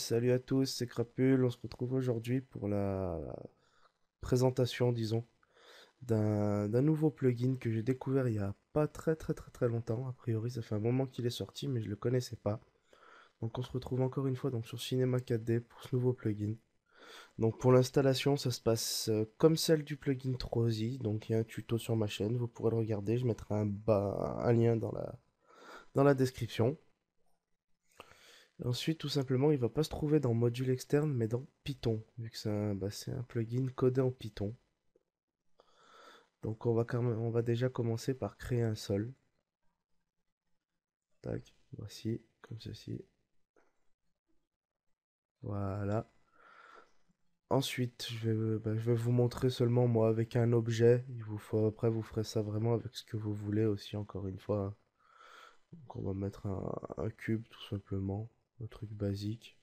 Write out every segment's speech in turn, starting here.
salut à tous, c'est Crapule. On se retrouve aujourd'hui pour la présentation, disons, d'un nouveau plugin que j'ai découvert il y a pas très longtemps. A priori, ça fait un moment qu'il est sorti, mais je le connaissais pas. Donc, on se retrouve encore une fois donc sur Cinema 4D pour ce nouveau plugin. Donc, pour l'installation, ça se passe comme celle du plugin Trozy. Donc, il y a un tuto sur ma chaîne, vous pourrez le regarder. Je mettrai un lien dans la description. Ensuite, tout simplement, il va pas se trouver dans module externe, mais dans Python, vu que c'est un plugin codé en Python. Donc on va déjà commencer par créer un sol. Tac, voici, comme ceci. Voilà. Ensuite, je vais vous montrer seulement moi avec un objet. Après, vous ferez ça vraiment avec ce que vous voulez aussi, encore une fois. Donc on va mettre un cube, tout simplement. Un truc basique.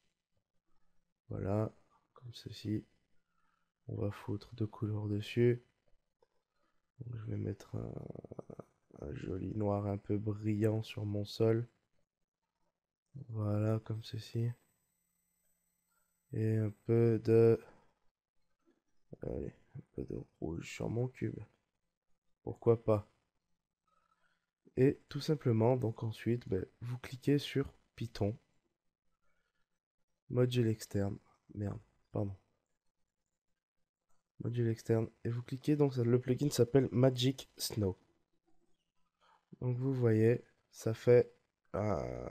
Voilà, comme ceci. On va foutre deux couleurs dessus. Donc, je vais mettre un joli noir un peu brillant sur mon sol. Voilà, comme ceci. Et allez, un peu de rouge sur mon cube. Pourquoi pas? Et tout simplement, donc ensuite, vous cliquez sur Python, module externe. Merde, pardon. Module externe. Et vous cliquez, donc le plugin s'appelle Magic Snow. Donc vous voyez, ça fait un,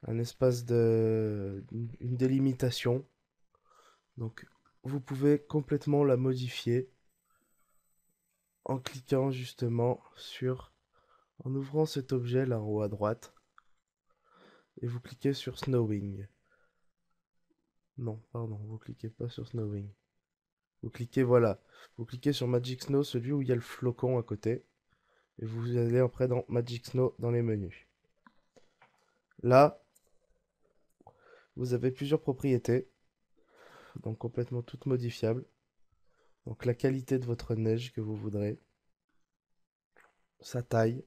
un espace une délimitation. Donc vous pouvez complètement la modifier en cliquant justement en ouvrant cet objet là en haut à droite, et vous cliquez sur Snowing. Non, pardon, vous cliquez pas sur Snowing. Voilà, vous cliquez sur Magic Snow, celui où il y a le flocon à côté, et vous allez après dans Magic Snow dans les menus. Là, vous avez plusieurs propriétés, donc complètement toutes modifiables. Donc la qualité de votre neige que vous voudrez, sa taille,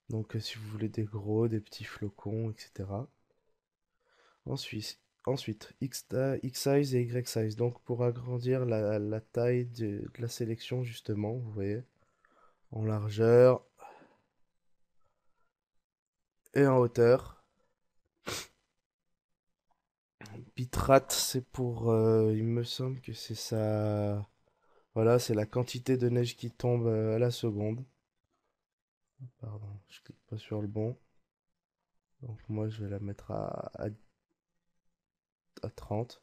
donc si vous voulez des gros, des petits flocons, etc. Ensuite, X size et Y size. Donc pour agrandir la taille de la sélection, justement, vous voyez, en largeur et en hauteur. Bitrate, c'est il me semble que c'est ça. Voilà, c'est la quantité de neige qui tombe à la seconde. Pardon, je clique pas sur le bon. Donc moi, je vais la mettre à 30.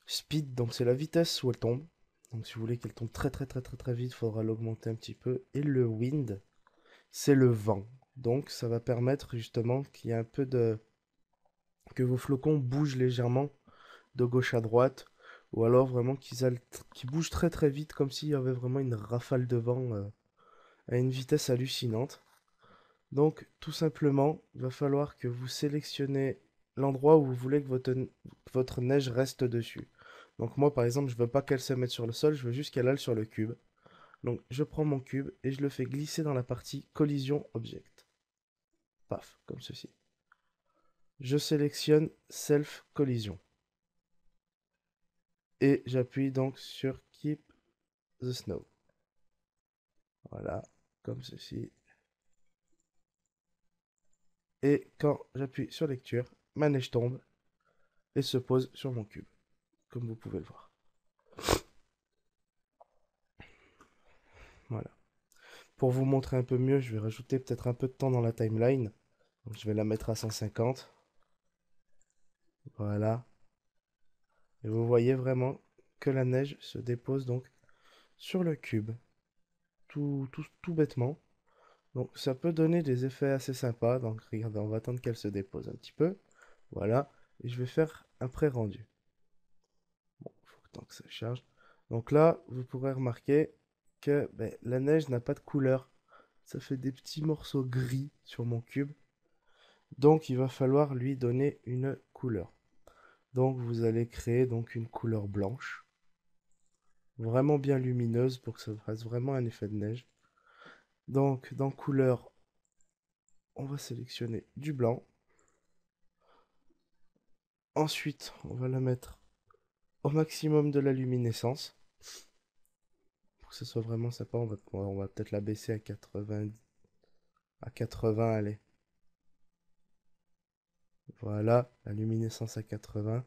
Speed, donc c'est la vitesse où elle tombe. Donc si vous voulez qu'elle tombe très vite, il faudra l'augmenter un petit peu. Et le wind, c'est le vent. Donc ça va permettre justement qu'il y ait un peu de... que vos flocons bougent légèrement de gauche à droite. Ou alors vraiment qu'ils bougent très vite comme s'il y avait vraiment une rafale de vent à une vitesse hallucinante. Donc tout simplement, il va falloir que vous sélectionnez l'endroit où vous voulez que votre neige reste dessus. Donc moi par exemple, je veux pas qu'elle se mette sur le sol, je veux juste qu'elle aille sur le cube. Donc je prends mon cube et je le fais glisser dans la partie collision object. Paf, comme ceci. Je sélectionne self collision. Et j'appuie donc sur keep the snow. Voilà, comme ceci. Et quand j'appuie sur lecture, ma neige tombe et se pose sur mon cube, comme vous pouvez le voir. Voilà. Pour vous montrer un peu mieux, je vais rajouter peut-être un peu de temps dans la timeline. Donc je vais la mettre à 150. Voilà. Et vous voyez vraiment que la neige se dépose donc sur le cube. Tout bêtement. Donc ça peut donner des effets assez sympas. Donc regardez, on va attendre qu'elle se dépose un petit peu. Voilà. Et je vais faire un pré-rendu. Bon, il faut que tant que ça charge. Donc là, vous pourrez remarquer que la neige n'a pas de couleur. Ça fait des petits morceaux gris sur mon cube. Donc il va falloir lui donner une couleur. Donc vous allez créer donc une couleur blanche, vraiment bien lumineuse pour que ça fasse vraiment un effet de neige. Donc dans couleur, on va sélectionner du blanc. Ensuite, on va la mettre au maximum de la luminescence. Pour que ce soit vraiment sympa, on va peut-être la baisser à 80, à 80, allez. Voilà, la luminescence à 80.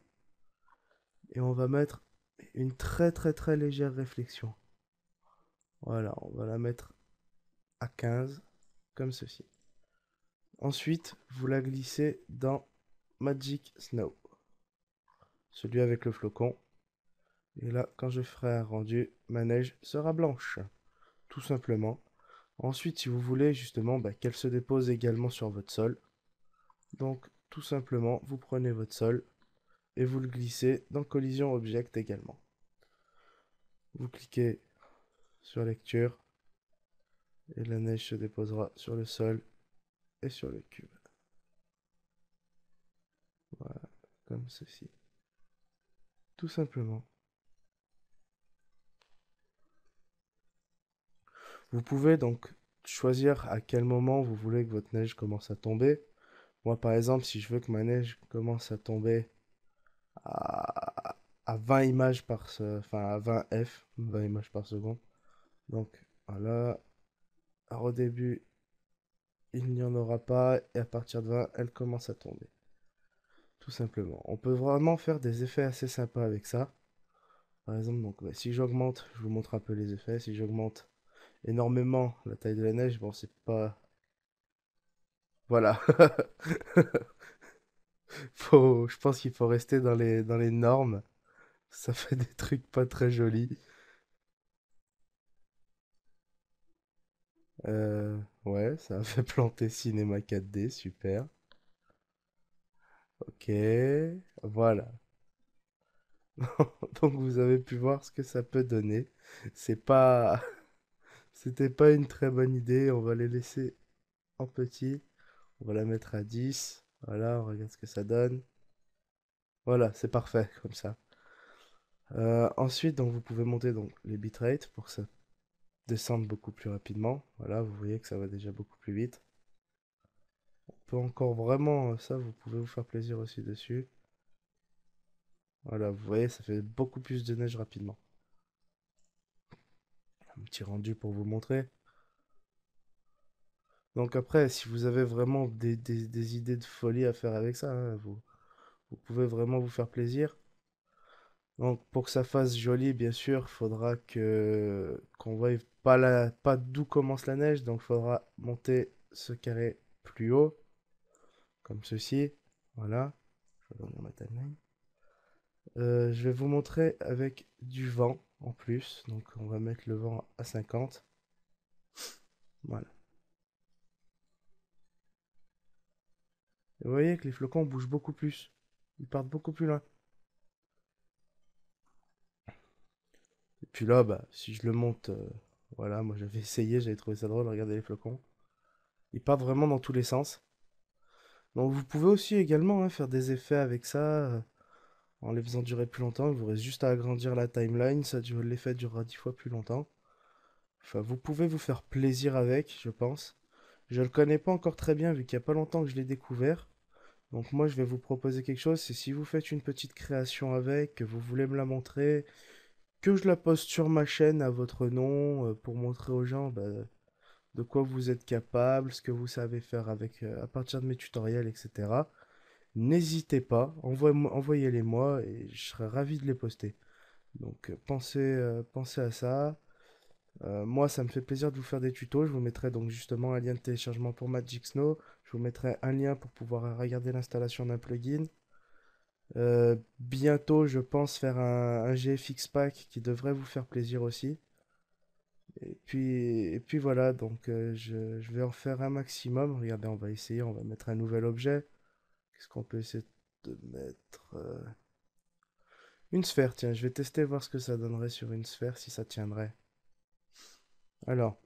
Et on va mettre une très très très légère réflexion. Voilà, on va la mettre à 15, comme ceci. Ensuite, vous la glissez dans Magic Snow, celui avec le flocon. Et là, quand je ferai un rendu, ma neige sera blanche, tout simplement. Ensuite, si vous voulez justement qu'elle se dépose également sur votre sol, donc tout simplement, vous prenez votre sol et vous le glissez dans Collision Object également. Vous cliquez sur Lecture et la neige se déposera sur le sol et sur le cube. Voilà, comme ceci. Tout simplement. Vous pouvez donc choisir à quel moment vous voulez que votre neige commence à tomber. Moi, par exemple, si je veux que ma neige commence à tomber à, à 20 images enfin à 20 F, 20 images par seconde. Donc voilà, alors, au début, il n'y en aura pas, et à partir de 20, elle commence à tomber. Tout simplement. On peut vraiment faire des effets assez sympas avec ça. Par exemple, donc, si j'augmente, je vous montre un peu les effets. Si j'augmente énormément la taille de la neige, bon, c'est pas. Voilà. Je pense qu'il faut rester dans les normes. Ça fait des trucs pas très jolis. Ouais, ça a fait planter Cinéma 4D, super. Ok, voilà. Donc vous avez pu voir ce que ça peut donner. C'est pas, c'était pas une très bonne idée. On va les laisser en petit. On va la mettre à 10. Voilà, on regarde ce que ça donne. Voilà, c'est parfait comme ça. Ensuite, donc vous pouvez monter donc les bitrates pour que ça descende beaucoup plus rapidement. Voilà, vous voyez que ça va déjà beaucoup plus vite. On peut encore vraiment ça, vous pouvez vous faire plaisir aussi dessus. Voilà, vous voyez, ça fait beaucoup plus de neige rapidement. Un petit rendu pour vous montrer. Donc après, si vous avez vraiment des idées de folie à faire avec ça, hein, vous pouvez vraiment vous faire plaisir. Donc pour que ça fasse joli, bien sûr, faudra qu'on voie pas d'où commence la neige. Donc il faudra monter ce carré plus haut, comme ceci. Voilà. Je vais ouvrir ma timeline. Je vais vous montrer avec du vent en plus. Donc on va mettre le vent à 50. Voilà. Et vous voyez que les flocons bougent beaucoup plus. Ils partent beaucoup plus loin. Et puis là, si je le monte, voilà, moi j'avais essayé, j'avais trouvé ça drôle, regardez les flocons. Ils partent vraiment dans tous les sens. Donc vous pouvez aussi également faire des effets avec ça, en les faisant durer plus longtemps. Il vous reste juste à agrandir la timeline, l'effet durera 10 fois plus longtemps. Enfin, vous pouvez vous faire plaisir avec, je pense. Je le connais pas encore très bien vu qu'il y a pas longtemps que je l'ai découvert. Donc moi je vais vous proposer quelque chose, c'est si vous faites une petite création avec, que vous voulez me la montrer, que je la poste sur ma chaîne à votre nom pour montrer aux gens de quoi vous êtes capable, ce que vous savez faire avec à partir de mes tutoriels, etc. N'hésitez pas, envoyez-les-moi et je serai ravi de les poster. Donc pensez à ça. Moi, ça me fait plaisir de vous faire des tutos. Je vous mettrai donc justement un lien de téléchargement pour Magic Snow. Je vous mettrai un lien pour pouvoir regarder l'installation d'un plugin. Bientôt, je pense faire un GFX pack qui devrait vous faire plaisir aussi. Et puis voilà, donc je vais en faire un maximum. Regardez, on va essayer, on va mettre un nouvel objet. Qu'est-ce qu'on peut essayer de mettre une sphère, tiens, je vais tester voir ce que ça donnerait sur une sphère, si ça tiendrait. Alors,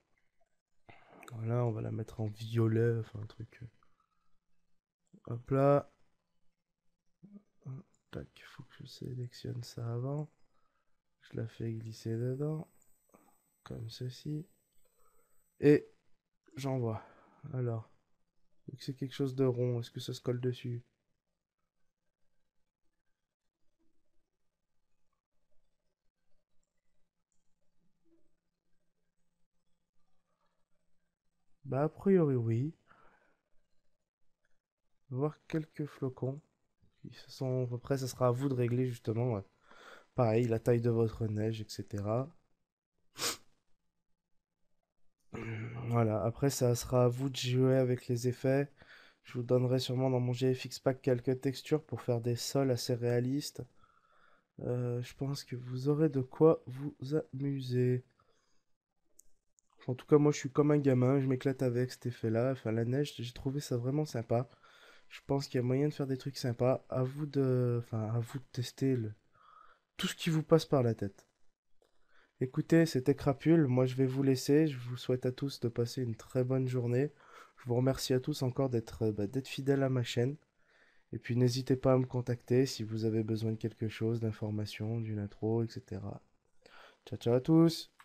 voilà, on va la mettre en violet, enfin un truc. Hop là. Tac, faut que je sélectionne ça avant. Je la fais glisser dedans, comme ceci. Et j'envoie. Alors, vu que c'est quelque chose de rond, est-ce que ça se colle dessus? Bah, a priori, oui. On va voir quelques flocons. Après, ça sera à vous de régler justement, pareil, la taille de votre neige, etc. Voilà, après, ça sera à vous de jouer avec les effets. Je vous donnerai sûrement dans mon GFX Pack quelques textures pour faire des sols assez réalistes. Je pense que vous aurez de quoi vous amuser. En tout cas, moi, je suis comme un gamin, je m'éclate avec cet effet-là. Enfin, la neige, j'ai trouvé ça vraiment sympa. Je pense qu'il y a moyen de faire des trucs sympas. À vous de tester tout ce qui vous passe par la tête. Écoutez, c'était Crapule. Moi, je vais vous laisser. Je vous souhaite à tous de passer une très bonne journée. Je vous remercie à tous encore d'être fidèles à ma chaîne. Et puis, n'hésitez pas à me contacter si vous avez besoin de quelque chose, d'informations, d'une intro, etc. Ciao, ciao à tous!